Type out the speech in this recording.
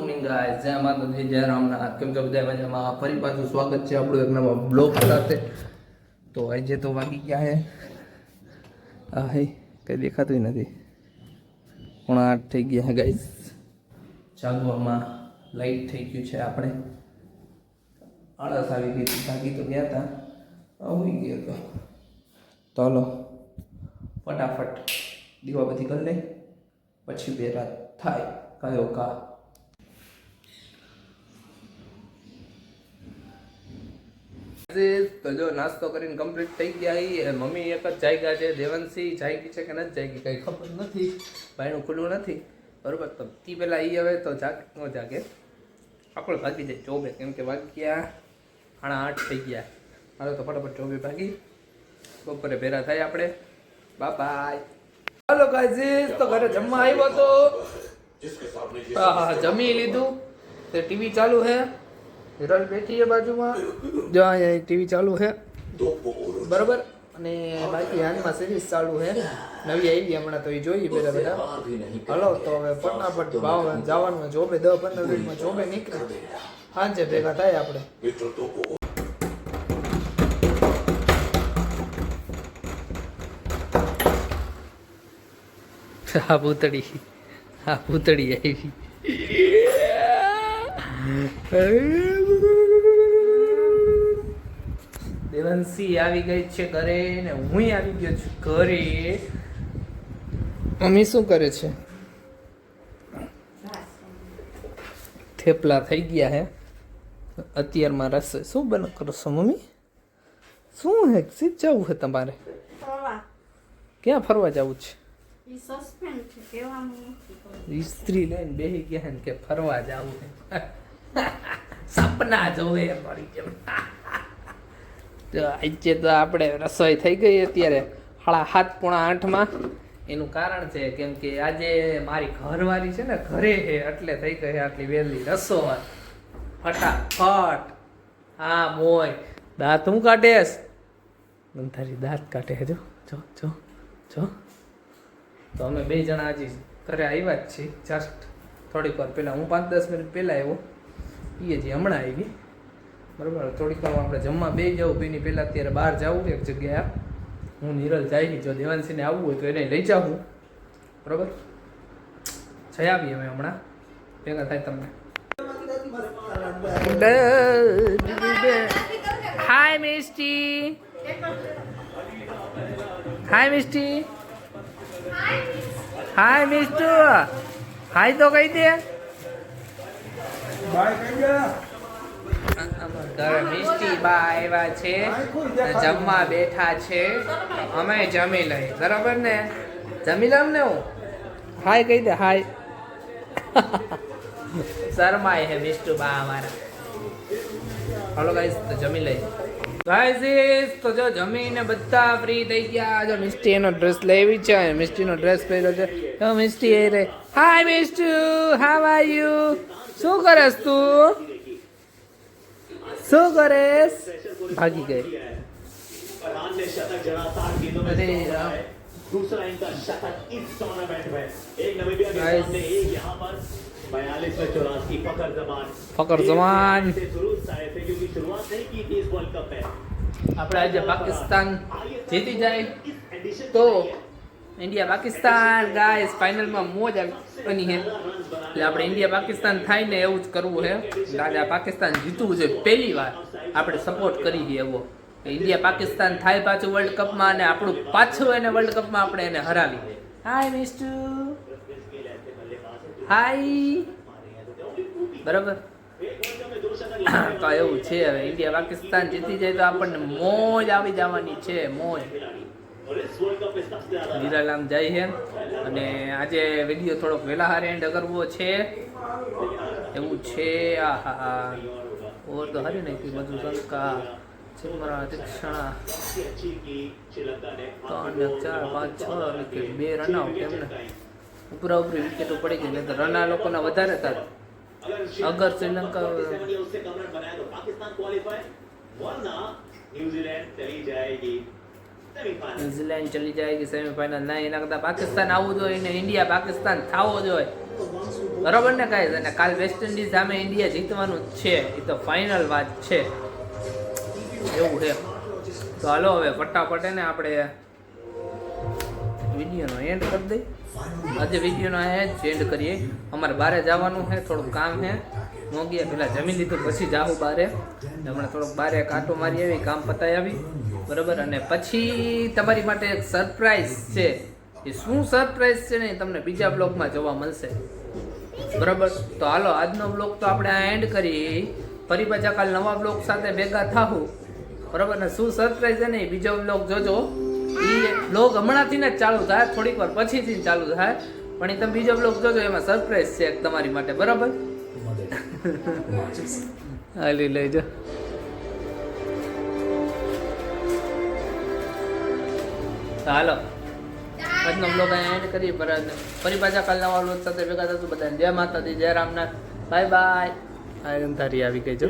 Morning guys, જય માતાજી, જય રામનાથ. કેમ કે બધા મજામાં? ફરી પાછું સ્વાગત છે આપણું એક નવા બ્લોગ સાથે. તો આજે તો વાગી ગયા હે હે કંઈ દેખાતું નથી, 8:30 થઈ ગયા હે ગાઈસ. જાગવામાં લાઈટ થઈ ગયું છે. આપણે આળસ આવી ગઈ હતી, જાગી તો ગયા હતા, આવી ગયો હતો. તો હાલો ફટાફટ દીવાબત્તી કરી લઈ, પછી બેરા થાય કયો કા. તો જો નાસ્તો કરીને કમ્પ્લીટ થઈ ગયા. મમ્મી એક જ જાગ્યા છે, દેવનસિંહ જાગી છે કે નથી જાગી કઈ ખબર નથી, ભાઈનું ખુલ્લું નથી બરોબર. તો તી પેલા એ હવે તો જાગ ન જાગે, આપણે ભાગી જાય ચોબે, કેમ કે વાગ્યા 8:30 થઈ ગયા. હાલો તો ફટાફટ ચોબે ભાગી, બપોરે ભેરા થાય આપણે. બાય. હાલો ગાઈઝ, તો ઘરે જમવા આવ્યો તો જમી લીધું. તે ટીવી ચાલુ છે, હિરલ બેઠી છે બાજુમાં, જો અહીંયા ટીવી ચાલુ છે બરાબર. અને બાકી હાલમાં સિરીઝ ચાલુ છે, નવી આવી હમણાં, તો એ જોઈએ બેટા બેટા. હલો તો હવે ફટાફટ ભાવ જવાનું જોબે, 10-15 મિનિટમાં જોબે નીકળે, સાંજે ભેગા થાય આપણે. આ ભૂતળી આવી. દેવનસિંહ આવી ગઈ છે ઘરે ને હું આવી ગયો છું ઘરે. મમ્મી શું કરે છે? થેપલા થઈ ગયા હે અત્યારમાં. રસ શું બને કરો છો મમ્મી? શું હે સીધ જવું છે તમારે? ક્યાં ફરવા જવું છે? સ્ત્રી લઈને બેસી ગયા ને કે ફરવા જવું છે, સપના જોવે મારી જેમ. તો આજે તો આપણે રસોઈ થઈ ગઈ અત્યારે 7:30. એનું કારણ છે કેમ કે આજે મારી ઘરવાળી છે ને ઘરે છે, એટલે થઈ ગઈ આટલી વહેલી રસોઈ ફટાફટ. હા મોય દાંત હું કાઢેશ? તારી દાંત કાઢે જો જો જો જો. તો અમે 2 જણા હજી ઘરે આવ્યા જ છીએ, જસ્ટ થોડીક વાર પહેલાં. હું 5-10 મિનિટ પહેલાં આવ્યો, એ હજી હમણાં આવી બરાબર. થોડીક વાર આપણે જમવા બે જવું, બેની પહેલાં અત્યારે બહાર જવું એક જગ્યાએ. હું નિરલ જાય, જો દેવાંશીને આવવું હોય તો એને લઈ જાઉં બરાબર. જઈ આવીએ અમે હમણાં, ભેગા થાય તમને. હાય મિસ્ટી, હાય મિસ્ટી, હાય મિસ્ટુ, હાય તો કહી દે. ઘરે મિસ્ટી બા આવ્યા છે, જમવા બેઠા છે, અમે જમી લઈ બરાબર ને. જમી લઉં ને હું? હાય કહી દે, હાય. શરમાય હે મિસ્ટુ બા અમારા. હાલો ગાઈસ, તો જમી લઈ ગાઈસ. તો જો જમીને બધા ફ્રી થઈ ગયા. જો મિસ્ટી એનો ડ્રેસ લેવી છે, મિસ્ટીનો ડ્રેસ પહેર્યો છે. તો મિસ્ટી એ રે. હાય મિસ્ટુ, હાવ આર યુ? શું કરેસ તું? શું કરેસ? ભાગી ગઈ. અરે दूसरा इनका शतक इस टूर्नामेंट में एक नमीबिया के सामने एक यहां पर 42 में 84 फकर जमान से जरूर आए थे क्योंकि शुरुआत नहीं की थी इस वर्ल्ड कप में. આપણે આજે પાકિસ્તાન જીતી જાય તો ઇન્ડિયા પાકિસ્તાન ગાઈસ ફાઇનલમાં મોજ બની છે. એટલે આપણે ઇન્ડિયા પાકિસ્તાન થાય ને એવું જ કરવું છે. આજે પાકિસ્તાન જીતવું છે, પહેલી વાર આપણે સપોર્ટ કરી છે એવો. ઇન્ડિયા પાકિસ્તાન થાય પાછું વર્લ્ડ કપમાં, અને આપણું પાછું એને વર્લ્ડ કપમાં આપણે એને હરાવી. હાય મિસ્ટુ, હાય બરાબર. તો એવું છે, હવે ઇન્ડિયા પાકિસ્તાન જીતી જાય તો આપણને મોજ આવી જવાની છે, મોજ. નિરાલ આમ જાય છે, અને આજે વિડીયો થોડોક વહેલા હારે એન્ડ કરવો છે એવું છે. આ હા ઓર તો હારી નાખી બધું. શંકા ચિમરા તીક્ષણા 3, 4, 5, 6 વિકેટ, 2 રનઆઉટ. એમને ઉપરા ઉપરી વિકેટો પડી ગઈ, નહીં તો રન આ લોકોના વધારે હતા. અગર શ્રીલંકા ન્યુઝીલેન્ડ ચલી જાયગી સેમીફાઇનલ. ના, એના કરતાં પાકિસ્તાન આવવું જોઈએ ને ઇન્ડિયા પાકિસ્તાન થવો જોઈએ. બરોબર ને કાંઈ અને કાલ વેસ્ટ ઇન્ડિઝ સામે ઇન્ડિયા જીતવાનું જ છે એ તો ફાઇનલ વાત છે એવું છે. તો હાલો હવે ફટાફટ ને આપણે વિડીયોનો એન્ડ કરી દઈએ. આજે વિડીયોનો એન્ડ કરીએ. અમારે બહાર જવાનું છે, થોડુંક કામ છે. મોગીએ પેલા જમી લીધું પછી જાઉં બહાર. હમણાં થોડોક બહાર કાંટો મારી આવી, કામ પતાવી આવી બરાબર. અને પછી તમારી માટે એક સરપ્રાઈઝ છે. એ શું સરપ્રાઈઝ છે ને તમને બીજા બ્લોગમાં જોવા મળશે બરાબર. તો હાલો આજનો બ્લોગ તો આપણે આ એન્ડ કરીએ. ફરી પાછા કાલ નવા બ્લોગ સાથે ભેગા થાવું બરાબર. ને શું સરપ્રાઈઝ છે ને એ બીજો બ્લોગ જોજો. એ બ્લોગ હમણાંથી ને જ ચાલુ થાય, થોડીક વાર પછીથી જ ચાલુ થાય, પણ એ તમે બીજો બ્લોગ જોજો, એમાં સરપ્રાઈઝ છે તમારી માટે બરાબર. હાલી લેજો. હાલો આજનો બ્લોગ એન્ડ કરીએ. ફરી પાછા કાલ નવા બ્લોગ સાથે ભેગા થશું. બધાને જય માતાજી, જય રામનાથ, બાય બાય. આ અંધારી આવી ગઈ જો.